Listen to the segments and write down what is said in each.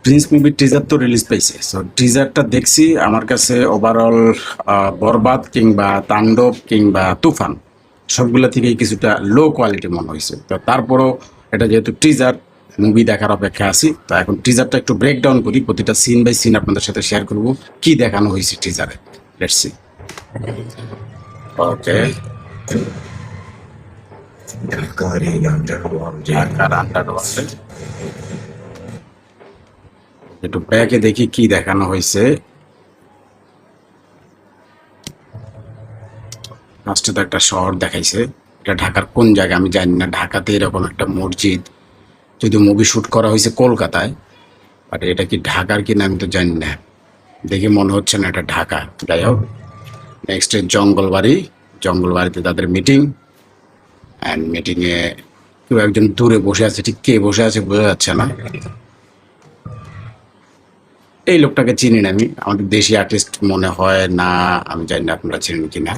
Prince মুভির teaser তো release পাইছে, সো টিজারটা দেখছি, আমার কাছে ওভারঅল বরবাদ কিংবা তাণ্ডব কিংবা তুফান সবগুলা থেকেই কিছুটা লো কোয়ালিটি মনে হয়েছে। তো তারপরও এটা যেহেতু টিজার, মুভি দেখার অপেক্ষা আছি। তো এখন টিজারটা একটু ব্রেকডাউন করি, প্রতিটা সিন বাই সিন আপনাদের সাথে শেয়ার করব কি দেখানো হয়েছে টিজারে। Let's see. ওকে, ঢাকার আন্ডারওয়ার্ল্ডে একটু ব্যাকে দেখি কি দেখানো হয়েছে। ফার্স্টে তো একটা শহর দেখাইছে, এটা ঢাকার কোন জায়গা আমি জানি না। ঢাকাতে এরকম একটা মসজিদ, যদি মুভি শুট করা হয়েছে কলকাতায়, বাট এটা কি ঢাকার কিনা আমি তো জানি না, দেখে মনে হচ্ছে না এটা ঢাকা। যাই হোক, নেক্সট জঙ্গলবাড়ি, জঙ্গলবাড়িতে তাদের মিটিং, অ্যান্ড মিটিংয়ে কেউ একজন দূরে বসে আছে, ঠিক কে বসে আছে বোঝা যাচ্ছে না। এই লোকটাকে চিনি না আমি, আমাদের দেশি আর্টিস্ট মনে হয় না, আমি জানি না আপনারা চিনেন কিনা।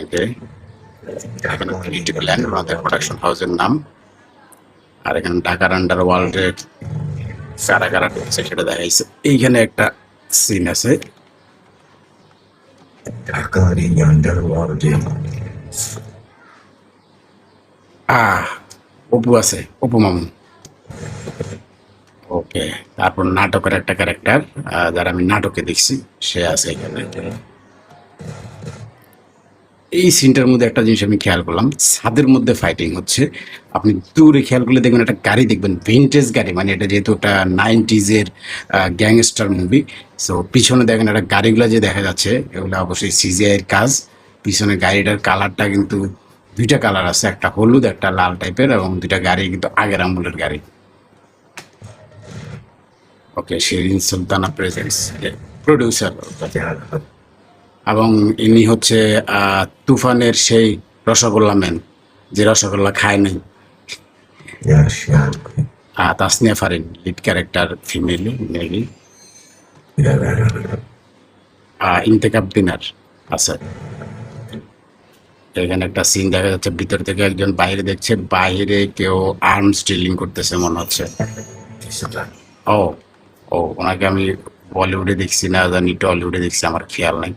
ওকে, এখানে ক্রিয়েটিভ ল্যান্ড আমাদের প্রোডাকশন হাউসের নাম। আর এখানে ঢাকার আন্ডার ওয়ার্ল্ডের কারা কারা ঢুকছে সেটা দেখাইছে। এইখানে একটা সিন আছে, অপু আছে, অপু মামু। ওকে, তারপর নাটকের একটা ক্যারেক্টার, যারা আমি নাটকে দেখছি সে আছে এখানে। এই সিনটার মধ্যে একটা জিনিস আমি খেয়াল করলাম, ছাদের মধ্যে ফাইটিং হচ্ছে। আপনি দূরে খেয়াল করলে দেখবেন একটা গাড়ি দেখবেন, ভিনটেজ গাড়ি, মানে এটা যেহেতু একটা 90s-এর গ্যাংস্টার মুভি। সো পিছনে দেখেন একটা গাড়িগুলো যে দেখা যাচ্ছে, এগুলো অবশ্যই সিজিআইয়ের কাজ। পিছনে গাড়িটার কালারটা কিন্তু দুইটা কালার আছে, একটা হলুদ একটা লাল টাইপের, এবং দুইটা গাড়ি কিন্তু আগের আমলের গাড়ি। ওকে, শিরিন সুলতানা প্রেজেন্টস, প্রডিউসার, এবং ইনি হচ্ছে তুফানের সেই রসগোল্লা ম্যান, যে রসগোল্লা খায় নাই। Tasnia Farin lead character, female maybe. Intekhab Dinar আছে। এখানে একটা সিন দেখা যাচ্ছে, ভিতর থেকে একজন বাইরে দেখছে, বাইরে কেউ আর্মস ডিলিং করতেছে মনে হচ্ছে। ও ও ওনাকে আমি বলিউডে দেখছি না জানি, টলিউডে দেখছি আমার খেয়াল নাই।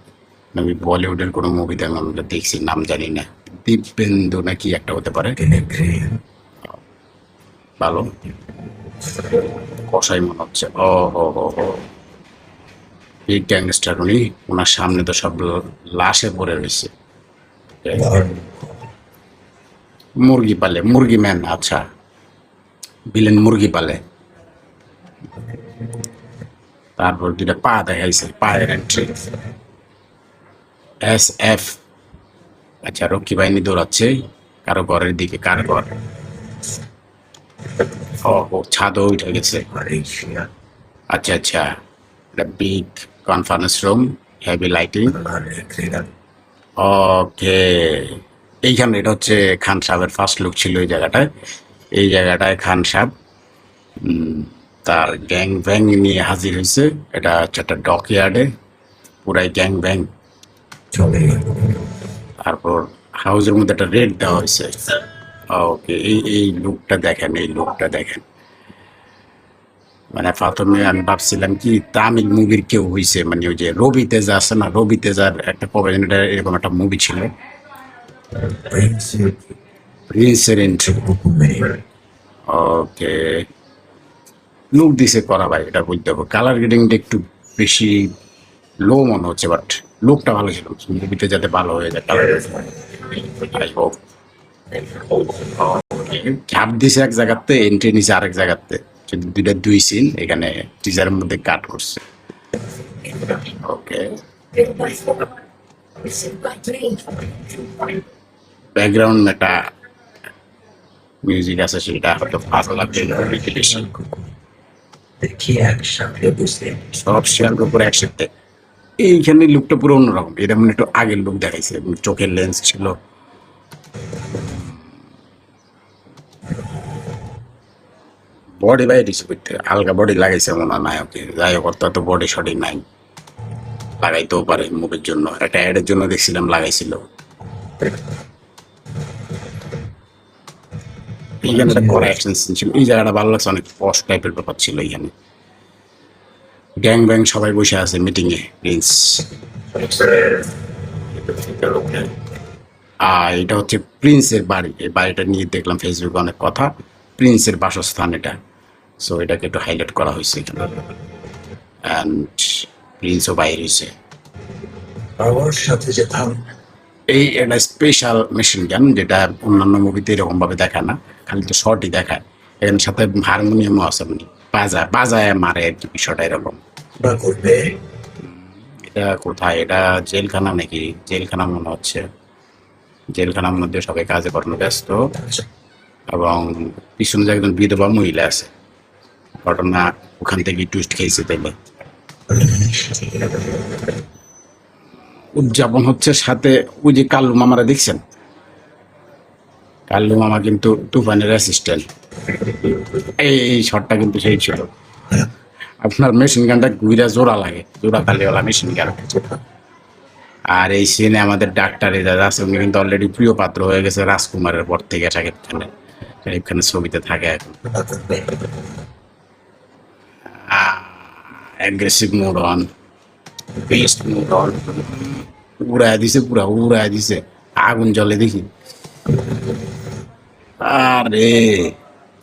আমি বলিউডের কোনো মুভিতে আমি আমরা দেখছি, নাম জানি না, দীপেন্দু নাকি একটা হতে পারে। ভালো কষাই মনে হচ্ছে। ও হো হো হো, বিগ গ্যাংস্টার উনি, ওনার সামনে তো সব লাশে পড়ে রয়েছে। মুরগি পালে, মুরগি ম্যান, আচ্ছা ভিলেন মুরগি পালে। তারপর দুটা পা দেখাইছে, পায়ের এন্ট্রি, SF। আচ্ছা, রক্ষী বাহিনী দৌড়াচ্ছে কারো ঘরের দিকে, কার ঘর? ও ছাদও উঠে গেছে। আচ্ছা আচ্ছা, একটা big conference room, heavy lighting. Okay, এইখানে এটা হচ্ছে খান সাহেবের ফার্স্ট লুক ছিল এই জায়গাটায়। এই জায়গাটায় খান সাহেব তার গ্যাং ব্যাং নিয়ে হাজির হয়েছে। এটা হচ্ছে একটা ডকইয়ার্ডে, পুরাই গ্যাং ব্যাং। তারপর হাউসের মধ্যে একটা রেড দেওয়া হয়েছে। ওকে, এই এই লুকটা দেখেন, এই লুকটা দেখেন। মানে প্রথমে আমি ভাবছিলাম কি তামিল মুভির কেউ হয়েছে, মানে ওই যে রবি তেজা আছে না, রবি তেজার একটা কবে এরকম একটা মুভি ছিল, প্রিন্সের এন্ট্রি। ওকে, লুক দিছে করা ভাই, এটা বলতে হবে। কালার গ্রেডিংটা একটু বেশি লো মনে হচ্ছে, বাট লুকটা ভালো ছিল। মুভিতে যাতে ভালো হয়ে যায় কালার, আই হোপ। ঝাঁপ দিছে এক জায়গাতে, এন্ট্রি নিছে আরেক জায়গাতে, দুইটা দুই সিন এখানে টিজারের মধ্যে কাট করছে। ওকে, ব্যাকগ্রাউন্ড একটা মিউজিক আছে, সেটা হয়তো ভালো লাগবে বেশি। সব শেয়ার করে একসাথে। এইখানে লুকটা পুরো অন্যরকম, এটা মানে একটু আগের লুক দেখাইছে, চোখের লেন্স ছিল। বডি বাই দিছে করতে, হালকা বডি লাগাইছে মনে হয় নায়কে। যাই হোক, অত বডি শডি নাই, লাগাইতেও পারে মুভির জন্য, একটা অ্যাডের জন্য দেখছিলাম লাগাইছিল। এইখানে একটা কড়া অ্যাকশন সিন ছিল, এই জায়গাটা ভালো লাগছে, অনেক পশ টাইপের ব্যাপার ছিল এইখানে। গ্যাং ব্যাং সবাই বসে আছে মিটিং এ, প্রিন্স। এটা হচ্ছে প্রিন্সের বাড়ি, এই বাড়িটা নিয়ে দেখলাম ফেসবুকে অনেক কথা, প্রিন্সের বাসস্থান এটা। সো এটাকে একটু হাইলাইট করা হয়েছে এখানে। অ্যান্ড প্রিন্সও বাইরে হয়েছে। আমার সাথে যেতাম। এই একটা স্পেশাল মেশিন গান, যেটা অন্যান্য মুভিতে এরকম ভাবে দেখায় না, খালি তো শর্টই দেখায়। এখানে সাথে হারমোনিয়ামও আছে, মানে বাজায় মারে আর কি, বিষয়টা এরকম। বা করবে এটা কোথায়, এটা জেলখানা নাকি? জেলখানা মনে হচ্ছে, জেলখানার মধ্যে সবাই কাজে কর্মে ব্যস্ত, এবং পিছনে যে একজন বিধবা মহিলা আছে, ঘটনা ওখান থেকে টুইস্ট খেয়েছে তাইলে। উদযাপন হচ্ছে সাথে ওই যে কাল্লু মামারা দেখছেন, কাল্লু মামা কিন্তু তুফানের অ্যাসিস্ট্যান্ট। এই শটটা কিন্তু সেই ছিল। আপনার মেশিন গানটা ঘুরা জোড়া লাগে, জোড়া তালিওয়ালা মেশিন গান। আর এই সিনে আমাদের ডাক্তার এজাজ আছে, উনি কিন্তু অলরেডি প্রিয় পাত্র হয়ে গেছে রাজকুমারের পর থেকে। শাকিব খানের ছবিতে থাকে এখন। Aggressive mood on, best mood on, উড়ায় দিছে, পুরা উড়ায় দিছে, আগুন জ্বলে দেখি। আরে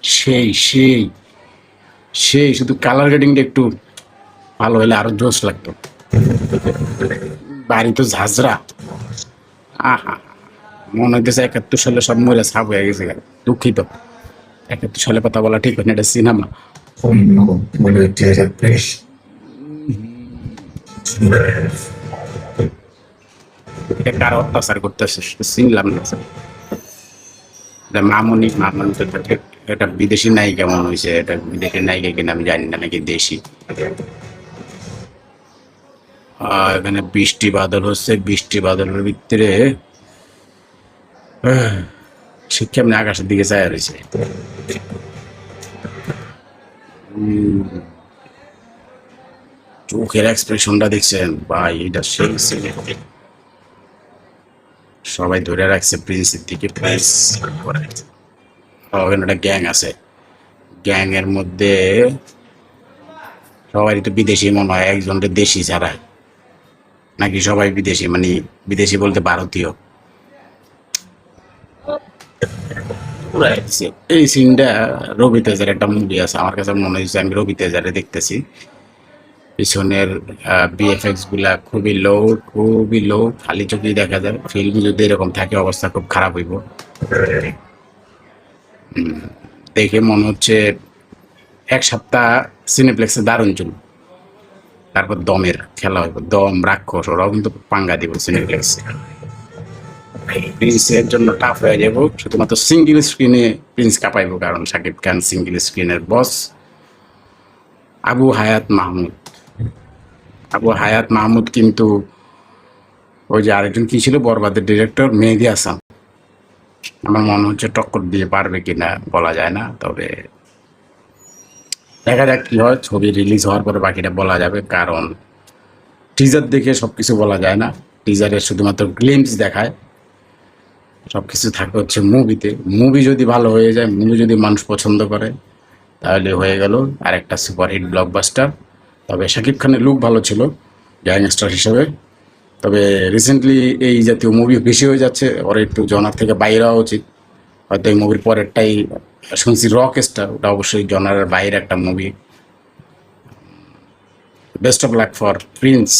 সেই সেই সেই শুধু কালার গ্রেডিংটা একটু ভালো হলে আরো জোশ লাগতো। বাড়ি তো ঝাঁঝরা, আহা, মনে হইতেছে 71 সালে সব মরে সাপ হয়ে গেছে। দুঃখিত, 71 সালে কথা বলা ঠিক হয় না, এটা সিনেমা। মনে হচ্ছে বেশ এটা কার অত্যাচার করতেছে চিনলাম না। এটা মামনি, মামনি তো ঠিক, এটা বিদেশি নায়িকা মনে হয়েছে, এটা বিদেশি নায়িকা কিনা আমি জানি না, নাকি দেশি। এখানে বৃষ্টি বাদল হচ্ছে, বৃষ্টি বাদলের ভিতরে সে কেমনি আকাশের দিকে চায় রয়েছে। চোখের এক্সপ্রেশনটা দেখছেন ভাই, এটা সেই সিনেমা। সবাই ধরে রাখছে প্রিন্সের দিকে, প্রিন্স ওখানে একটা গ্যাং আছে, গ্যাং এর মধ্যে সবাই তো বিদেশি মনে হয়, একজনটা দেশি ছাড়া, নাকি সবাই বিদেশি, মানে বিদেশি বলতে ভারতীয়। এই সিনটা রবি তেজার একটা মুভি আছে, আমার কাছে মনে হয়েছে আমি রবি তেজারে দেখতেছি। পিছনের বিএফএক্স গুলা খুবই লো, খুবই লো, খালি চোখেই দেখা যায়। ফিল্ম যদি এরকম থাকে অবস্থা খুব খারাপ হইব। দেখে মনে হচ্ছে এক সপ্তাহ সিনেপ্লেক্সে দারুণ চলবে, তারপর দমের খেলা হইব, দম রাক্ষস ওরাও কিন্তু পাঙ্গা দিব সিনেপ্লেক্সে। প্রিন্সের জন্য টাফ হয়ে যাব, শুধুমাত্র সিঙ্গেল স্ক্রিনে প্রিন্স কাঁপাইব, কারণ শাকিব খান সিঙ্গেল স্ক্রিনের বস। আবু হায়াত মাহমুদ, আবু হায়াত মাহমুদ কিন্তু ওই যে আরেকজন কি ছিল বরবাদের ডিরেক্টর মেহেদী হাসান, আমার মনে হচ্ছে টক্কর দিয়ে পারবে কিনা বলা যায় না, তবে দেখা যাক কি হয়। ছবি রিলিজ হওয়ার পরে বাকিটা বলা যাবে, কারণ টিজার দেখে সবকিছু বলা যায় না। টিজারে শুধুমাত্র গ্লিম্পস দেখায়, সবকিছু থাকে হচ্ছে মুভিতে। মুভি যদি ভালো হয়ে যায়, মুভি যদি মানুষ পছন্দ করে, তাহলে হয়ে গেল আর একটা সুপারহিট ব্লকবাস্টার। তবে শাকিব খানের লুক ভালো ছিল গ্যাংস্টার হিসেবে, তবে রিসেন্টলি এই জাতীয় মুভি বেশি হয়ে যাচ্ছে, ওর একটু জনার থেকে বাইরে হওয়া উচিত। হয়তো এই মুভির পরেরটাই শুনছি রক স্টার, ওটা অবশ্যই জনারের বাইরে একটা movie. Best of luck for Prince.